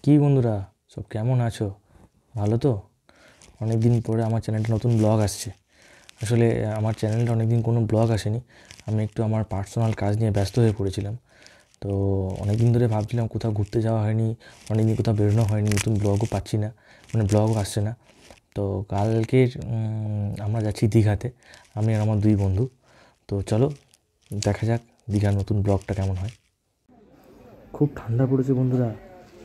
কি বন্ধুরা, সব কেমন আছো? ভালো তো? অনেক দিন পরে আমার চ্যানেলটা নতুন ব্লগ আসছে। আসলে আমার চ্যানেলটা অনেক দিন কোনো ব্লগ আসেনি। আমি একটু আমার পার্সোনাল কাজ নিয়ে ব্যস্ত হয়ে পড়েছিলাম। তো অনেক দিন ধরে ভাবছিলাম কোথাও ঘুরতে যাওয়া হয়নি, অনেক দিন কোথাও বেরোনো হয়নি, নতুন ব্লগও পাচ্ছি না, মানে ব্লগও আসছে না। তো কালকের আমরা যাচ্ছি দীঘাতে, আমি আর আমার দুই বন্ধু। তো চলো দেখা যাক দীঘার নতুন ব্লগটা কেমন হয়। খুব ঠান্ডা পড়েছে বন্ধুরা,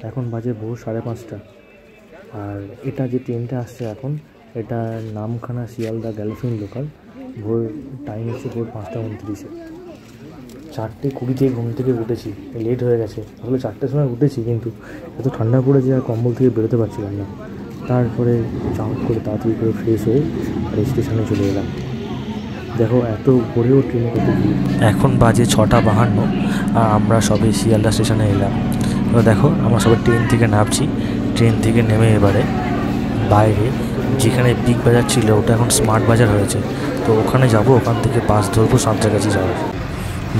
এখন বাজে ভোর 5:30। আর এটা যে ট্রেনটা আসছে এখন, এটা নামখানা শিয়ালদা গ্যালাফিন লোকাল। ভোর টাইম হচ্ছে ভোর 5:29। 4:20 ঘুম থেকে উঠেছি, লেট হয়ে গেছে। আসলে 4টের সময় উঠেছি, কিন্তু এত ঠান্ডা পড়েছে আর কম্বল থেকে বেরোতে পারছিলাম না। তারপরে চাপ করে তাড়াতাড়ি করে ফ্রেশ হয়ে আর স্টেশনে চলে এলাম। দেখো এত উপরেও ট্রেনে কত ভিড়। এখন বাজে 6:52 আর আমরা সবে শিয়ালদা স্টেশনে এলাম। তো দেখো আমরা সবাই ট্রেন থেকে নামছি। ট্রেন থেকে নেমে এবারে বাইরে যেখানে বিগ বাজার ছিল ওটা এখন স্মার্ট বাজার হয়েছে, তো ওখানে যাব। ওখান থেকে বাস ধরবো সাঁতরাগাছি যাওয়ার।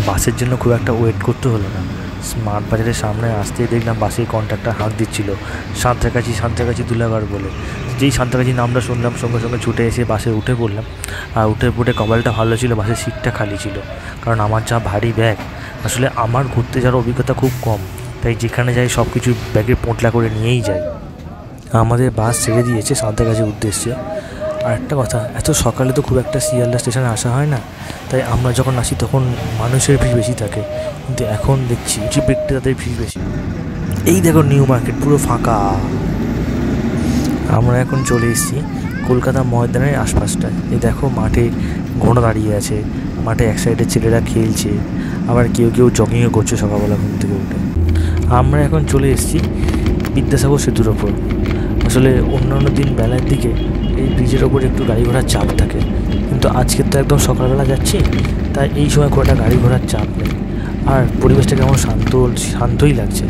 বাসের জন্য খুব একটা ওয়েট করতে হলো না। স্মার্ট বাজারের সামনে আসতেই দেখলাম বাসের কন্ট্রাক্টর হাঁক দিচ্ছিল সাঁতরাগাছি দুলাগড় বলে। যেই সাঁতরাগাছি নামটা শুনলাম সঙ্গে সঙ্গে ছুটে এসে বাসে উঠে পড়লাম। আর উঠে পড়ে কপালটা ভালো ছিল, বাসের সিটটা খালি ছিল। কারণ আমার যা ভারী ব্যাগ, আসলে আমার ঘুরতে যাওয়ার অভিজ্ঞতা খুব কম, তাই যেখানে যাই সব কিছু ব্যাগে পোঁটলা করে নিয়েই যাই। আমাদের বাস ছেড়ে দিয়েছে সাঁতরাগাছির উদ্দেশ্যে। আর একটা কথা, এত সকালে তো খুব একটা শিয়ালদা স্টেশনে আসা হয় না, তাই আমরা যখন আসি তখন মানুষের ভিড় বেশি থাকে। কিন্তু এখন দেখছি যে ব্যক্তি তাদের ভিড় বেশি। এই দেখো নিউ মার্কেট পুরো ফাঁকা। আমরা এখন চলে এসেছি কলকাতা ময়দানের আশপাশটায়। এই দেখো মাঠে ঘোড়া দাঁড়িয়ে আছে, মাঠে এক সাইডে ছেলেরা খেলছে, আবার কেউ কেউ জগিংও করছে সকালবেলা ঘুম থেকে উঠে। আমরা এখন চলে এসেছি বিদ্যাসাগর সেতুর ওপর। আসলে অন্যান্য দিন বেলার দিকে এই ব্রিজের ওপর একটু গাড়ি ঘোড়ার চাপ থাকে, কিন্তু আজকে তো একদম সকালবেলা যাচ্ছি, তাই এই সময় কটা গাড়ি ঘোড়ার চাপ নেই। আর পরিবেশটা কেমন শান্তই লাগছে।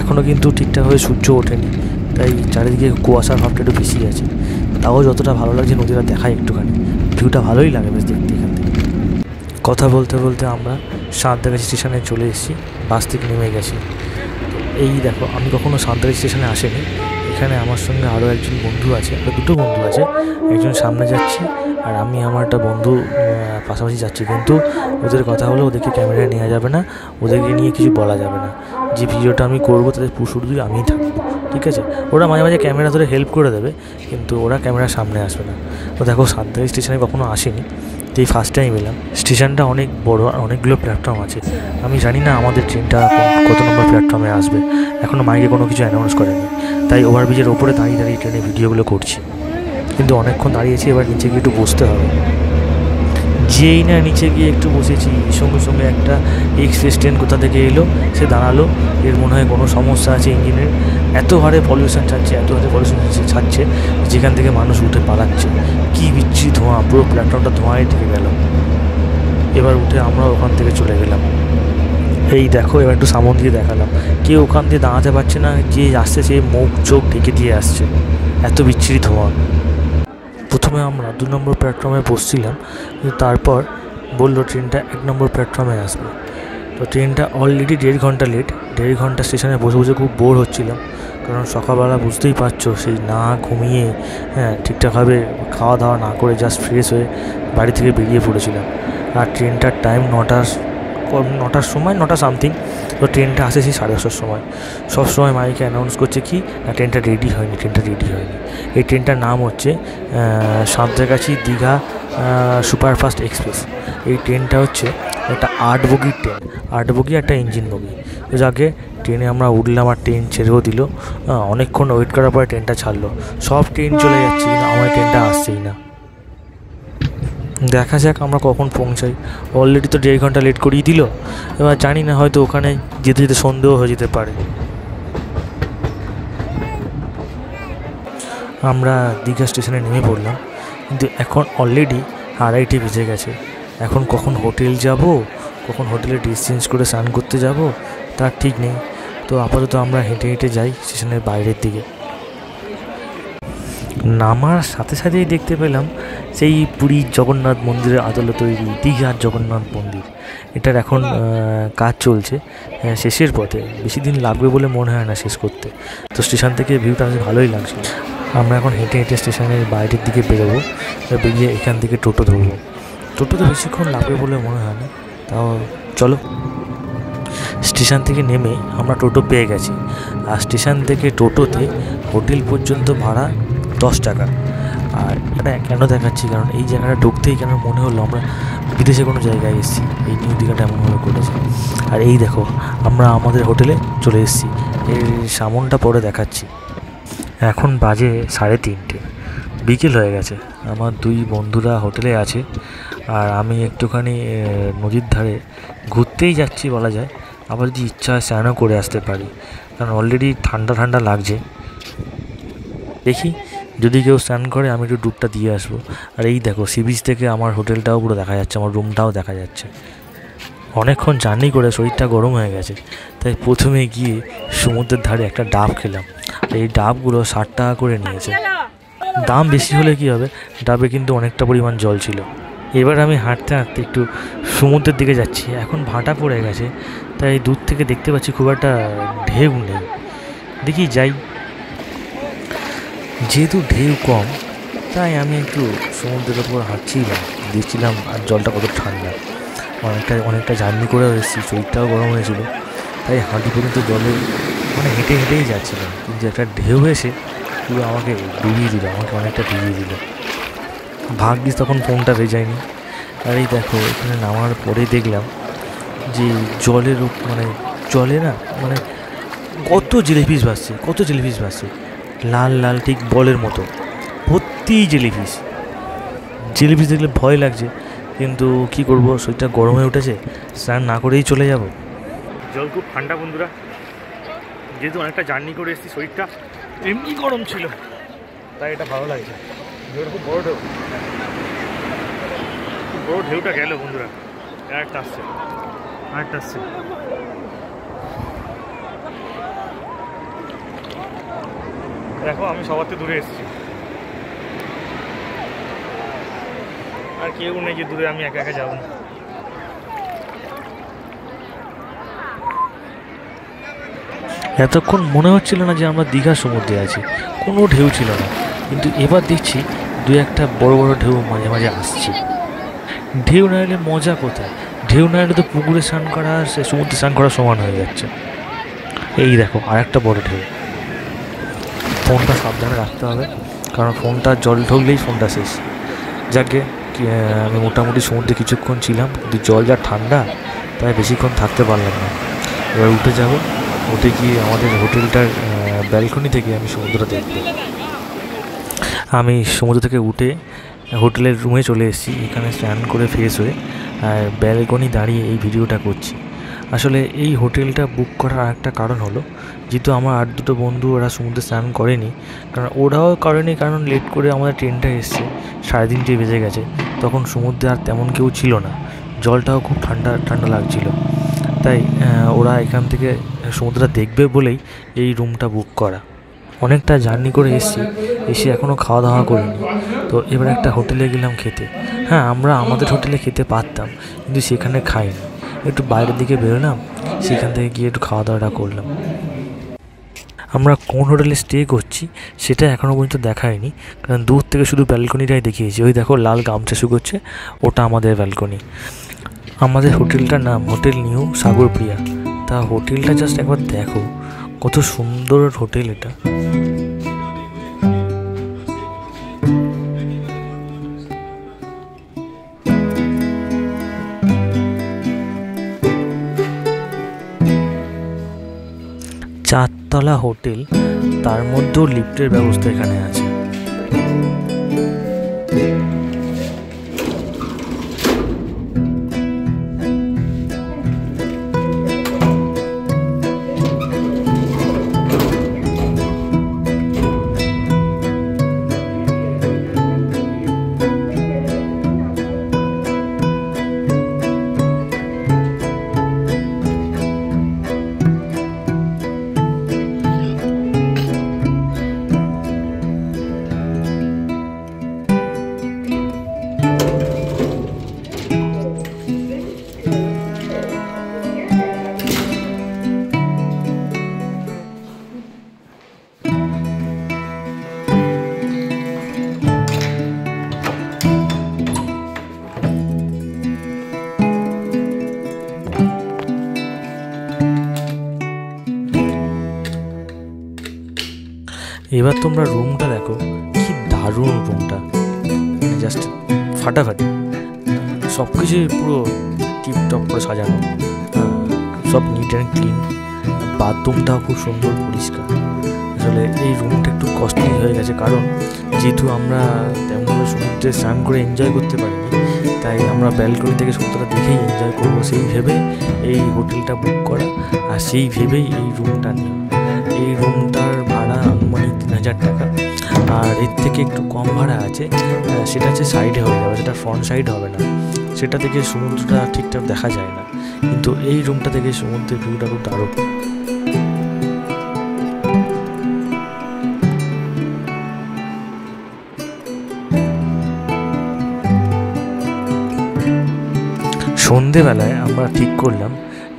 এখনও কিন্তু ঠিকঠাকভাবে সূর্য ওঠেনি, তাই চারিদিকে কুয়াশার ভাবটা একটু বেশি আছে। তাও যতটা ভালো লাগছে নদীটা দেখায় একটুখানি, ভিউটা ভালোই লাগে বেশ দেখতে এখান থেকে। কথা বলতে বলতে আমরা সাঁতরাগাছি স্টেশনে চলে এসেছি, বাস থেকে নেমে গেছি। এই দেখো, আমি কখনো সাঁতরাগাছি স্টেশনে আসিনি। এখানে আমার সঙ্গে আরও একজন বন্ধু আছে, দুটো বন্ধু আছে। একজন সামনে যাচ্ছে আর আমি আমার একটা বন্ধু পাশাপাশি যাচ্ছি। কিন্তু ওদের কথা হলো ওদেরকে ক্যামেরায় নেওয়া যাবে না, ওদেরকে নিয়ে কিছু বলা যাবে না। যে ভিডিওটা আমি করবো তাদের শুরু দিয়ে আমিই থাকবো, ঠিক আছে? ওরা মাঝে মাঝে ক্যামেরা ধরে হেল্প করে দেবে, কিন্তু ওরা ক্যামেরার সামনে আসবে না। তো দেখো সাঁতরাগাছি স্টেশনে কখনো আসেনি, তো এই ফার্স্ট টাইম এলাম। স্টেশনটা অনেক বড় আর অনেকগুলো প্ল্যাটফর্ম আছে। আমি জানি না আমাদের ট্রেনটা কত নম্বর প্ল্যাটফর্মে আসবে, এখনও মাইকে কোনো কিছু অ্যানাউন্স করেনি। তাই ওভারব্রিজের ওপরে দাঁড়িয়ে দাঁড়িয়ে ট্রেনের ভিডিওগুলো করছি। কিন্তু অনেকক্ষণ দাঁড়িয়েছি, এবার নিচে গিয়ে একটু বসতে হবে। যেই না নিচে গিয়ে একটু বসেছি, সঙ্গে সঙ্গে একটা এক্সপ্রেস ট্রেন কোথা থেকে এলো, সে দাঁড়ালো। এর মনে হয় কোনো সমস্যা আছে ইঞ্জিনের। এত হারে পলিউশন ছাড়ছে যেখান থেকে মানুষ উঠে পালাচ্ছে। কী বিচ্ছিরি ধোঁয়া, পুরো প্ল্যাটফর্মটা ধোঁয়ায় ঢেকে গেল। এবার উঠে আমরা ওখান থেকে চলে গেলাম। এই দেখো এবার একটু সামন দিয়ে দেখালাম, কেউ ওখান দিয়ে দাঁড়াতে পারছে না, যে আসছে সে মুখ চোখ ঢেকে দিয়ে আসছে, এত বিচ্ছিরি ধোঁয়া। প্রথমে আমরা 2 নম্বর প্ল্যাটফর্মে বসছিলাম, কিন্তু তারপর বললো ট্রেনটা 1 নম্বর প্ল্যাটফর্মে আসবে। তো ট্রেনটা অলরেডি 1.5 ঘন্টা লেট। 1.5 ঘন্টা স্টেশনে বসে বসে খুব বোর হচ্ছিলাম, কারণ সকালবেলা বুঝতেই পারছো সেই না ঘুমিয়ে, ঠিকঠাকভাবে খাওয়া দাওয়া না করে জাস্ট ফ্রেশ হয়ে বাড়ি থেকে বেরিয়ে পড়েছিলাম। আর ট্রেনটার টাইম 9টার সময়, 9টা সামথিং। তো ট্রেনটা আসে সেই 10:30টার সময়। সব সময় মাইকে অ্যানাউন্স করছে কি না, ট্রেনটা রেডি হয়নি। এই ট্রেনটার নাম হচ্ছে সাঁতরাগাছি দীঘা সুপারফাস্ট এক্সপ্রেস। এই ট্রেনটা হচ্ছে একটা 8 বগির ট্রেন, 8 বগি একটা ইঞ্জিন বগি। তো যাকে ট্রেনে আমরা উঠলাম আর ট্রেন ছেড়েও দিল। অনেকক্ষণ ওয়েট করার পরে ট্রেনটা ছাড়লো। সব ট্রেন চলে যাচ্ছে, কিন্তু আমার ট্রেনটা আসছেই না। দেখা যাক আমরা কখন পৌঁছাই। অলরেডি তো 1.5 ঘন্টা লেট করিয়ে দিল। এবার জানি না, হয়তো ওখানে যেতে যেতে সন্দেহ হয়ে যেতে পারে। আমরা দীঘা স্টেশনে নেমে পড়লাম, কিন্তু এখন অলরেডি 2:30 বেজে গেছে। এখন কখন হোটেল যাব, কখন হোটেলে ড্রেস চেঞ্জ করে স্নান করতে যাব তার ঠিক নেই। তো আপাতত আমরা হেঁটে হেঁটে যাই স্টেশনের বাইরের দিকে। নামার সাথে সাথেই দেখতে পেলাম সেই পুরীর জগন্নাথ মন্দিরের আদলে তৈরি দীঘার জগন্নাথ মন্দির। এটার এখন কাজ চলছে, শেষের পথে, বেশি দিন লাগবে বলে মনে হয় না শেষ করতে। তো স্টেশন থেকে ভিউটা বেশ ভালোই লাগছিল। আমরা এখন হেঁটে হেঁটে স্টেশনের বাইরের দিকে বেরোবো, বেরিয়ে এখান থেকে টোটো ধরবো। টোটোতে বেশিক্ষণ লাগবে বলে মনে হয় না, তাও চলো। স্টেশন থেকে নেমে আমরা টোটো পেয়ে গেছি, আর স্টেশন থেকে টোটোতে হোটেল পর্যন্ত ভাড়া 10 টাকা। আর এটা কেন দেখাচ্ছি, কারণ এই জায়গাটা ঢুকতেই কেন মনে হলো আমরা বিদেশে কোনো জায়গায় এসেছি, এই নিউ দীঘাটা এমনভাবে করেছে। আর এই দেখো আমরা আমাদের হোটেলে চলে এসেছি, এর সামনটা পরে দেখাচ্ছি। এখন বাজে 3:30, বিকেল হয়ে গেছে। আমার 2 বন্ধুরা হোটেলে আছে, আর আমি একটুখানি নদীর ধারে ঘুরতেই যাচ্ছি বলা যায়। আবার যদি ইচ্ছা হয় স্নানও করে আসতে পারি, কারণ অলরেডি ঠান্ডা ঠান্ডা লাগছে। দেখি যদি কেউ স্নান করে আমি একটু ডুবটা দিয়ে আসবো। আর এই দেখো সি বিচ থেকে আমার হোটেলটাও পুরো দেখা যাচ্ছে, আমার রুমটাও দেখা যাচ্ছে। অনেকক্ষণ জার্নি করে শরীরটা গরম হয়ে গেছে, তাই প্রথমে গিয়ে সমুদ্রের ধারে একটা ডাব খেলাম। এই ডাবগুলো 60 টাকা করে নিয়েছে। দাম বেশি হলে কি হবে, ডাবে কিন্তু অনেকটা পরিমাণ জল ছিল। এবার আমি হাঁটতে হাঁটতে একটু সমুদ্রের দিকে যাচ্ছি। এখন ভাটা পড়ে গেছে, তাই দূর থেকে দেখতে পাচ্ছি খুব একটা ঢেউ নেই। দেখি যাই, যেহেতু ঢেউ কম তাই আমি একটু সমুদ্রের ওপর হাঁটছিলাম, দেখছিলাম আর জলটা কত ঠান্ডা। অনেকটা জার্নি করে এসেছি, শরীরটাও গরম হয়েছিল, তাই হাঁটু পর্যন্ত জলে হেঁটে হেঁটেই যাচ্ছিলাম। কিন্তু একটা ঢেউ এসে পুরো আমাকে ডুবিয়ে দিল, অনেকটা ডুবিয়ে দিল। ভাগ্যিস তখন ফোনটা ভেজায়নি। আর এই দেখো এখানে নামার পরে দেখলাম যে জলে না কত জেলিফিশ ভাসছে, লাল লাল ঠিক বলের মতো ভর্তি জেলিফিশ দেখলে ভয় লাগছে, কিন্তু কি করব, শরীরটা গরম হয়ে উঠেছে, স্নান না করেই চলে যাব। জল খুব ঠান্ডা বন্ধুরা, যেহেতু অনেকটা জার্নি করে এসেছি, শরীরটা এমনি গরম ছিল, তাই এটা ভালো লাগছে। খুব বড় ঢেউটা গেল বন্ধুরা, আরেকটা আসছে। দেখো আমি সবার থেকে দূরে এসেছি, আর কেউ নেই যে দূরে আমি একা একা যাবো না। এতক্ষণ মনে হচ্ছিল না যে আমরা দীঘার সমুদ্রে আছি, কোনো ঢেউ ছিল না। কিন্তু এবার দেখছি 2-1টা বড় বড় ঢেউ মাঝে মাঝে আসছে। ঢেউ না এলে মজা কোথায়, ঢেউ না এলে তো পুকুরে স্নান করা আর সমুদ্রে স্নান করা সমান হয়ে যাচ্ছে। এই দেখো আরেকটা বড় ঢেউ। ফোনটা সাবধানে রাখতে হবে, কারণ ফোনটা জল ঢুকলেই ফোনটা শেষ। যাকে আমি মোটামুটি সমুদ্রে কিছুক্ষণ ছিলাম, কিন্তু জল যা ঠান্ডা, তাই বেশিক্ষণ থাকতে পারলাম না। এবার উঠে যাব, উঠে গিয়ে আমাদের হোটেলটার ব্যালকনি থেকে আমি সমুদ্রটা দেখব। আমি সমুদ্র থেকে উঠে হোটেলের রুমে চলে এসেছি, এখানে স্নান করে ফ্রেশ হয়ে আর ব্যালকনি দাঁড়িয়ে এই ভিডিওটা করছি। আসলে এই হোটেলটা বুক করার আরেকটা কারণ হলো, যেহেতু আমার আর 2টো বন্ধু ওরা সমুদ্রে স্নান করেনি, কারণ ওরাও করেনি, কারণ লেট করে আমাদের ট্রেনটা এসছে, 3:30 বেজে গেছে। তখন সমুদ্রে আর তেমন কেউ ছিল না, জলটাও খুব ঠান্ডা ঠান্ডা লাগছিল, তাই ওরা এখান থেকে সমুদ্রটা দেখবে বলেই এই রুমটা বুক করা। অনেকটা জার্নি করে এসে এখনও খাওয়া দাওয়া করিনি, তো এবার একটা হোটেলে গেলাম খেতে। হ্যাঁ, আমরা আমাদের হোটেলে খেতে পারতাম, কিন্তু সেখানে খাইনি। একটু বাইরের দিকে বেরোলাম, সেখান থেকে গিয়ে একটু খাওয়া দাওয়াটা করলাম। আমরা কোন হোটেলে স্টে করছি সেটা এখনও পর্যন্ত দেখায়নি, কারণ দূর থেকে শুধু ব্যালকনিটাই দেখিয়েছি। ওই দেখো লাল গামছা শুকোচ্ছে, ওটা আমাদের ব্যালকনি। আমাদের হোটেলটার নাম হোটেল নিউ সাগরপ্রিয়া। তা হোটেলটা জাস্ট একবার দেখো, কত সুন্দর হোটেল এটা। চারতলা হোটেল, তার মধ্যেও লিফটের ব্যবস্থা এখানে আছে। এবার তোমরা রুমটা দেখো, কি দারুণ রুমটা, মানে জাস্ট ফাটাফাটি। সব কিছুই পুরো টিপটপ করে সাজানো, সব নিট অ্যান্ড ক্লিন। বাথরুমটাও খুব সুন্দর পরিষ্কার। আসলে এই রুমটা একটু কস্টলি হয়ে গেছে, কারণ যেহেতু আমরা তেমনভাবে সমুদ্রে স্নান করে এনজয় করতে পারিনি, তাই আমরা ব্যালকনি থেকে সমুদ্রটা দেখেই এনজয় করবো সেই ভেবে এই হোটেলটা বুক করা, আর সেই ভেবেই এই রুমটা নেওয়া। এই রুমটার ভাড়া আনুমানিক 3000 টাকা, আর এর থেকে একটু কম ভাড়া আছে, সেটা হচ্ছে সাইডে হয়ে যাবে, সেটা ফ্রন্ট সাইড হবে না, সেটা থেকে সমুদ্রটা ঠিকঠাক দেখা যায় না। কিন্তু এই রুমটা থেকে সমুদ্রের ভিউটা খুব দারুণ। সন্ধেবেলায় আমরা ঠিক করলাম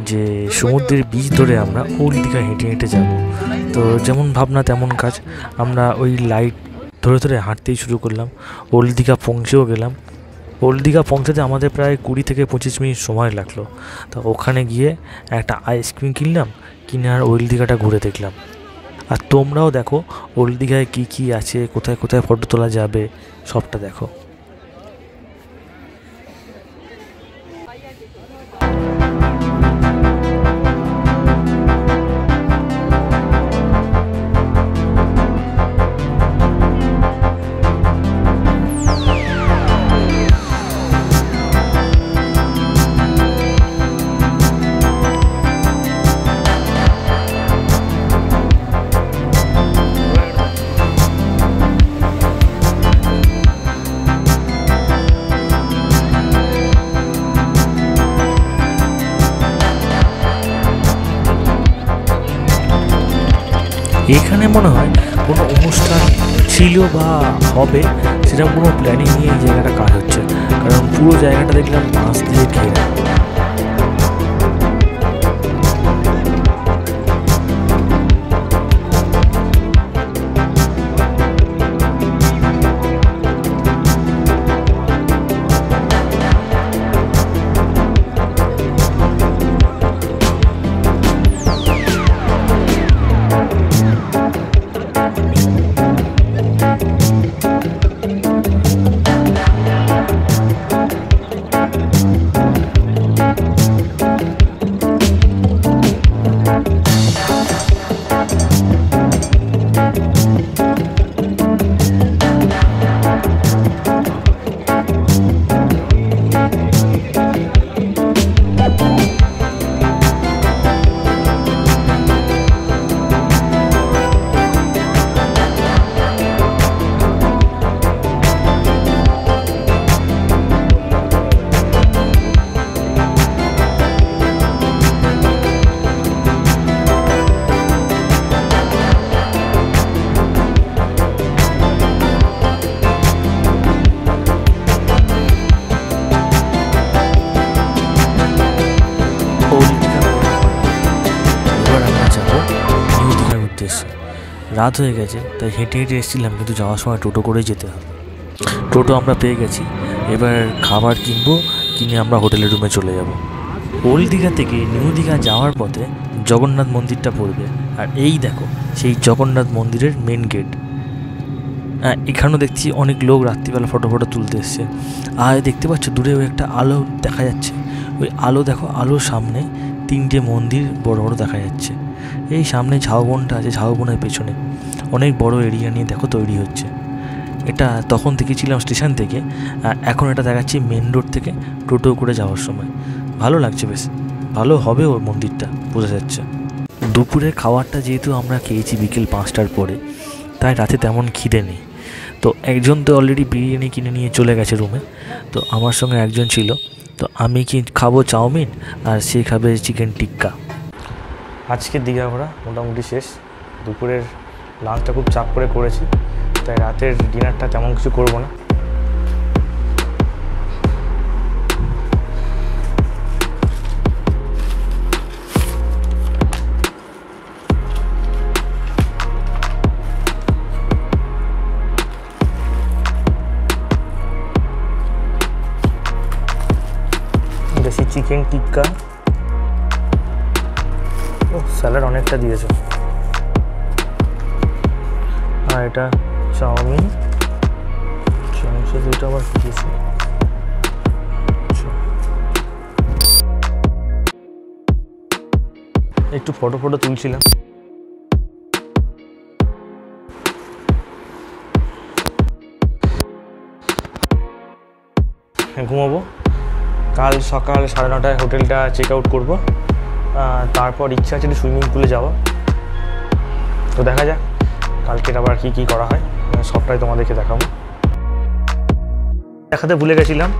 যে সমুদ্রের বীচ ধরে আমরা ওল্ড দীঘা হেঁটে হেঁটে যাব। তো যেমন ভাবনা তেমন কাজ, আমরা ওই লাইট ধরে ধরে হাঁটতেই শুরু করলাম। ওল্ড দীঘা পৌঁছেও গেলাম। ওল্ড দীঘা পৌঁছাতে আমাদের প্রায় 20 থেকে 25 মিনিট সময় লাগলো। তো ওখানে গিয়ে একটা আইসক্রিম কিনলাম, কিনে আর ওল্ড দীঘাটা ঘুরে দেখলাম। আর তোমরাও দেখো ওল্ড দীঘায় কী কী আছে, কোথায় কোথায় ফটো তোলা যাবে, সবটা দেখো। এখানে মনে হয় কোনো অনুষ্ঠান ছিল বা হবে, সেটা কোনো প্ল্যানিং নিয়ে এই জায়গাটা কাজ হচ্ছে, কারণ পুরো জায়গাটা দেখলাম বাঁশ দিয়ে ঘেরা। রাত হয়ে গেছে, তাই হেঁটে হেঁটে এসেছিলাম, কিন্তু যাওয়ার সময় টোটো করেই যেতে হবে। টোটো আমরা পেয়ে গেছি, এবার খাবার কিনবো, কিনে আমরা হোটেলের রুমে চলে যাব। ওল্ড দীঘা থেকে নিউ দীঘা যাওয়ার পথে জগন্নাথ মন্দিরটা পড়বে, আর এই দেখো সেই জগন্নাথ মন্দিরের মেন গেট। এখানেও দেখছি অনেক লোক রাত্রিবেলা ফটো তুলতে এসছে। আর দেখতে পাচ্ছ দূরে ওই একটা আলো দেখা যাচ্ছে, ওই আলো দেখো, আলোর সামনে 3টে মন্দির বড় বড় দেখা যাচ্ছে। এই সামনে ঝাউবনটা আছে, ঝাউবনের পেছনে অনেক বড় এরিয়া নিয়ে দেখো তৈরি হচ্ছে। এটা তখন দেখেছিলাম স্টেশন থেকে, আর এখন এটা দেখাচ্ছি মেন রোড থেকে টোটো করে যাওয়ার সময়। ভালো লাগছে, বেশ ভালো হবে ওর মন্দিরটা, বোঝা যাচ্ছে। দুপুরের খাবারটা যেহেতু আমরা খেয়েছি বিকেল 5টার পরে, তাই রাতে তেমন খিদে নেই। তো একজন তো অলরেডি বিরিয়ানি কিনে নিয়ে চলে গেছে রুমে, তো আমার সঙ্গে একজন ছিল, তো আমি কি খাবো চাউমিন, আর সে খাবে চিকেন টিক্কা। আজকে দীঘা ঘোরা মোটামুটি শেষ। দুপুরের লাঞ্চটা খুব চাপ করে করেছি, তাই রাতের ডিনারটা তেমন কিছু করবো না। দেশি চিকেন টিক্কা, ও স্যালাড অনেকটা দিয়েছে, আর এটা চাউমিন, চাউমিন দুটো আবার দিয়েছি। একটু ফটো তুলছিলাম। ঘুমাবো। কাল সকাল 9:30 হোটেলটা চেক আউট করবো। তারপর ইচ্ছা আছে সুইমিং পুলে যাওয়া। তো দেখা যাক কালকের আবার কি করা হয়, সবটাই তোমাদেরকে দেখাবো। দেখাতে ভুলে গেছিলাম,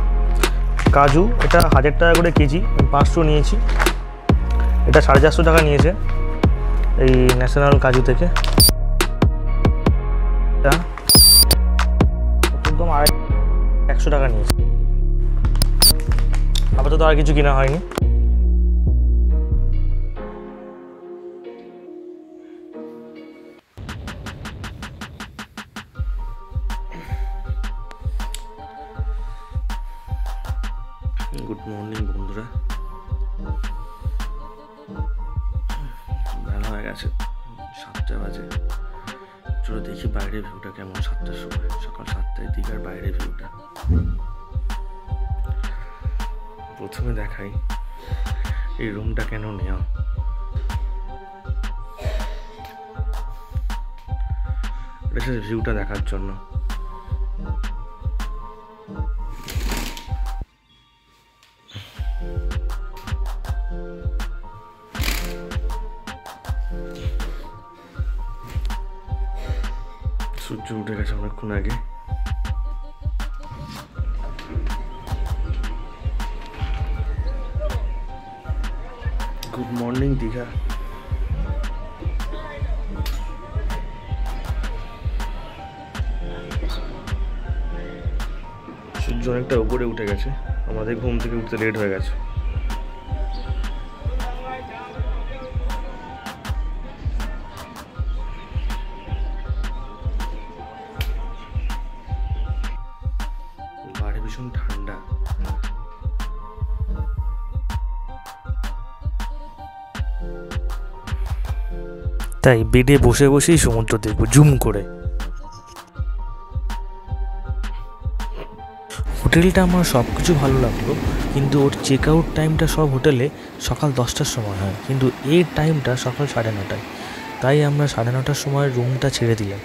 কাজু এটা 1000 টাকা করে কেজি, 500 নিয়েছি। এটা 450 টাকা নিয়েছে এই ন্যাশনাল কাজু থেকে। একদম 100 টাকা নিয়েছে। আপাতত আর কিছু কেনা হয়নি। গুড মর্নিং বন্ধুরা, বেলা হয়ে গেছে, 7টা বাজে। চলো দেখি বাইরের ভিউটা কেমন। 7টার সময়, সকাল 7টার দিকে আর বাইরের ভিউটা। প্রথমে দেখাই এই রুমটা কেন নেওয়া। এটা ভিউটা দেখার জন্য। সূর্য উঠে গেছে অনেকক্ষণ আগে। Good morning Digha. সূর্য অনেকটা উপরে উঠে গেছে, আমাদের ঘুম থেকে উঠতে লেট হয়ে গেছে। ভীষণ ঠান্ডা। তাই বেডে বসে বসেই সমুদ্র দেখবো জুম করে। হোটেলটা আমার সব কিছু ভালো লাগলো, কিন্তু ওর চেক আউট টাইমটা সব হোটেলে সকাল 10টার সময় হয়, কিন্তু এর টাইমটা সকাল 9:30। তাই আমরা 9:30টার সময় রুমটা ছেড়ে দিলাম।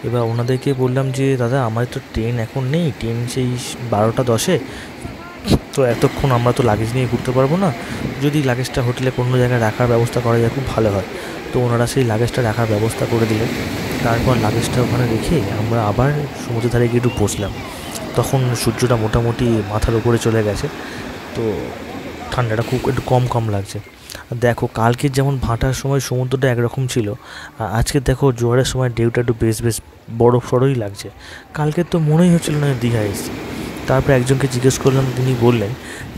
এবার ওনাদেরকে বললাম যে দাদা আমাদের তো ট্রেন এখন নেই, ট্রেন সেই 12:10-এ, তো এতক্ষণ আমরা তো লাগেজ নিয়ে ঘুরতে পারবো না। যদি লাগেজটা হোটেলে কোনো জায়গায় রাখার ব্যবস্থা করা যায় খুব ভালো হয়। তো ওনারা সেই লাগেজটা রাখার ব্যবস্থা করে দিলেন। তারপর লাগেজটা ওখানে রেখে আমরা আবার সমুদ্রের ধারে গিয়ে একটু বসলাম। তখন সূর্যটা মোটামুটি মাথার উপরে চলে গেছে, তো ঠান্ডাটা খুব একটু কম লাগছে। দেখো কালকের যেমন ভাটার সময় সমুদ্রটা একরকম ছিল, আজকে দেখো জোয়ারের সময় ঢেউটা একটু বেশ বড়ই লাগছে। কালকে তো মনেই হচ্ছিল না দীঘা এসেছি। তারপর একজনকে জিজ্ঞেস করলাম, তিনি বললেন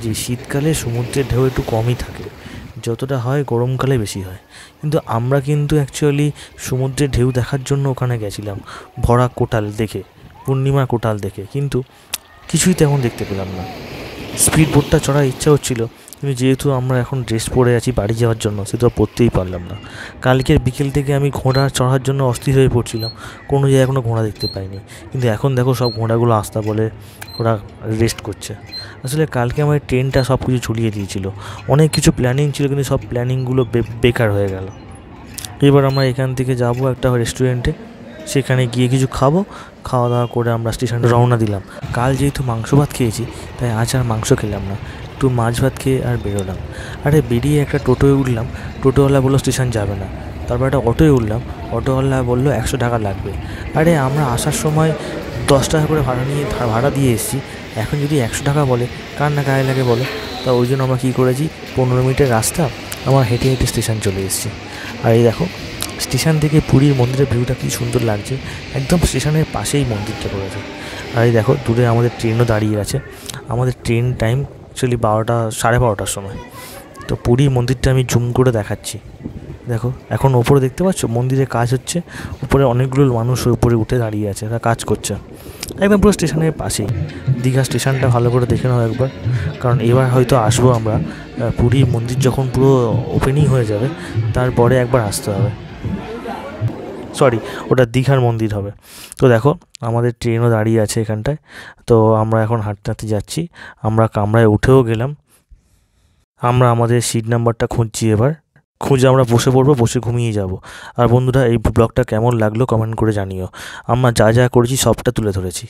যে শীতকালে সমুদ্রের ঢেউ একটু কমই থাকে, যতটা হয় গরমকালে বেশি হয়। কিন্তু আমরা কিন্তু অ্যাকচুয়ালি সমুদ্রের ঢেউ দেখার জন্য ওখানে গেছিলাম, ভরা কোটাল দেখে, পূর্ণিমা কোটাল দেখে, কিন্তু কিছুই তেমন দেখতে পেলাম না। স্পিড বোটটা চড়ার ইচ্ছা হচ্ছিল, কিন্তু যেহেতু আমরা এখন ড্রেস পরে আছি বাড়ি যাওয়ার জন্য, সেটা পরতেই পারলাম না। কালকের বিকেল থেকে আমি ঘোড়া চড়ার জন্য অস্থির হয়ে পড়ছিলাম, কোনো জায়গায় কোনো ঘোড়া দেখতে পাইনি। কিন্তু এখন দেখো সব ঘোড়াগুলো আস্তা বলে ওরা রেস্ট করছে। আসলে কালকে আমার ট্রেনটা সব কিছু ঝুলিয়ে দিয়েছিল, অনেক কিছু প্ল্যানিং ছিল, কিন্তু সব প্ল্যানিংগুলো বেকার হয়ে গেল। এবার আমরা এখান থেকে যাব একটা রেস্টুরেন্টে, সেখানে গিয়ে কিছু খাওয়া দাওয়া করে আমরা স্টেশনে রওনা দিলাম। কাল যেহেতু মাংস ভাত খেয়েছি, তাই আজ আর মাংস খেলাম না, একটু মাছ ভাত খেয়ে আর বেরোলাম। আরে বেরিয়ে একটা টোটোয় উঠলাম, টোটোওয়ালা বললো স্টেশন যাবে না। তারপর একটা অটোয় উঠলাম, অটোওয়ালা বললো 100 টাকা লাগবে। আরে আমরা আসার সময় 10 টাকা করে ভাড়া দিয়ে এসেছি, এখন যদি 100 টাকা বলে কার না গায়ে লাগে বলো। তা ওই জন্য আমরা কী করেছি, 15 মিনিটের রাস্তা আমার হেঁটে স্টেশন চলে এসেছি। আর এই দেখো স্টেশন থেকে পুরীর মন্দিরের ভিউটা কী সুন্দর লাগছে, একদম স্টেশনের পাশেই মন্দিরটা করেছে। আর এই দেখো দূরে আমাদের ট্রেনও দাঁড়িয়ে আছে। আমাদের ট্রেন টাইম অ্যাকচুয়ালি 12টার সময়। তো পুরীর মন্দিরটা আমি জুম করে দেখাচ্ছি। দেখো এখন ওপরে দেখতে পাচ্ছ মন্দিরে কাজ হচ্ছে, উপরে অনেকগুলো মানুষ উপরে উঠে দাঁড়িয়ে আছে, তারা কাজ করছে একদম পুরো স্টেশনের পাশেই। দীঘা স্টেশনটা ভালো করে দেখে নাও একবার, কারণ এবার হয়তো আসবো আমরা, পুরীর মন্দির যখন পুরো ওপেনিং হয়ে যাবে তারপরে একবার আসতে হবে। সরি, ওটা দীঘার মন্দির হবে। তো দেখো আমাদের ট্রেনও দাঁড়িয়ে আছে এখানটায়। তো আমরা এখন হাঁটতে হাঁটতে যাচ্ছি। আমরা কামরায় উঠেও গেলাম। আমরা আমাদের সিট নাম্বারটা খুঁজছি এবার। খুঁজে আমরা বসে পড়বো, বসে ঘুমিয়ে যাব। আর বন্ধুরা, এই ব্লগটা কেমন লাগলো কমেন্ট করে জানিও। আমরা যা যা করেছি সবটা তুলে ধরেছি।